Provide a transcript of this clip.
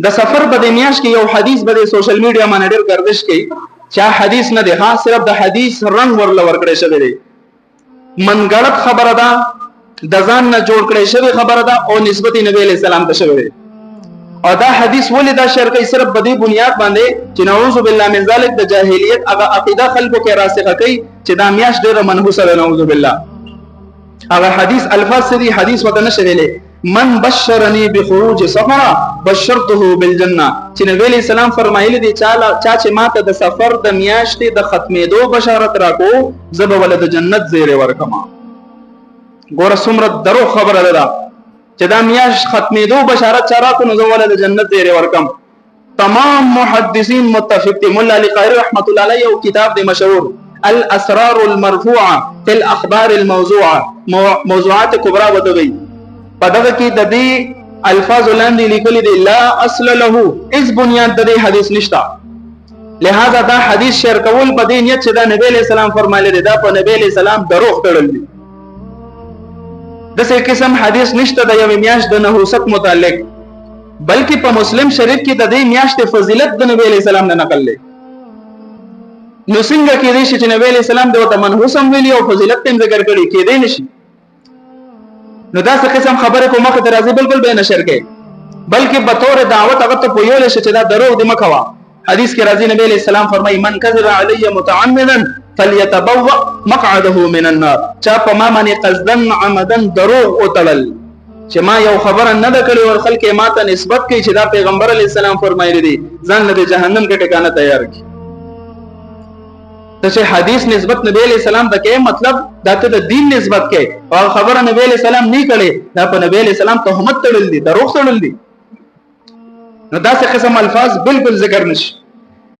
د سفر په د میاش کې یو حدیث به د سوشل میډیا باندې ډېر گردش کوي چې حدیث نه دی، ها صرف د حدیث رنگ ورل ورکړی شوی دی، منګړت خبره ده، د ځان نه جوړ کړی شوی خبره ده او نسبت نبی علیہ السلام ته شوی دی. او دا حدیث ولې دا شر کوي؟ صرف په دې بنیاد باندې چې نعوذ بالله من ذلک د جاهلیت هغه عقیده خلکو کې راسخه کوي چې دا میاش ډېره منحوسه ده، نعوذ بالله. هغه حدیث الفاظ دي، حدیث وته نشه ویلې من بشرنی بخروج سفر بشرته بالجنه، چې نبی علیہ السلام فرمایلی دي چا چې ماته د سفر د میاشتې د ختمېدو بشارت راکو زه به ول د جنت زیری ورکما. ګوره څومره درو خبره ده چې دا میاش ختمېدو بشارت چا راکو نو زه ول د جنت زیری ورکم. تمام محدثین متفق دي. مولا علی قاری رحمت الله علیه یو کتاب دی مشهور الاسرار المرفوعه فی الاخبار الموضوعه، موضوعات کبرا ودوی. په دغه کې د دې الفاظ لاندې لیکلي دي لا اصل له، اس بنیاد د دې حدیث نشته، لہذا دا حدیث شیر کول په دې نیت چې دا نبی علیہ السلام فرمایلی دی، دا په نبی علیہ السلام دروغ تړل دي. دغه قسم حدیث نشته د یو میاشت د نحوست متعلق، بلکې په مسلم شریف کې د دې میاشت فضیلت د نبی علیہ السلام نه نقل دی. نو څنګه کېدای شي چې نبی علیہ السلام دغه منحوس هم ویلي او فضیلت هم ذکر کړي؟ کېدای نشي. نو دا څه قسم خبره کومه ته راځي بالکل به نشر کې، بلکې به تور دعوت هغه ته پویول شي چې دا دروغ دی مکوا. حدیث کې راځي نبی علیہ السلام فرمایي من کذب علی متعمدا فليتبوأ مقعده من النار، چا په ما باندې قصدن عمدن دروغ او تړل چې ما یو خبره نه ده کړې ور خلک ما ته نسبت کوي چې دا پیغمبر علیہ السلام فرمایلی دی، ځان له جهنم کې ټکانه تیار کی. ته چې حدیث نسبت نبی علیہ السلام ته کې مطلب دا ته د دین نسبت کې او خبره نبی علیہ السلام نه کړي، دا په نبی علیہ السلام تهمت تړل دي، دروغ تړل دي. نو دا څه قسم الفاظ بالکل ذکر نشي.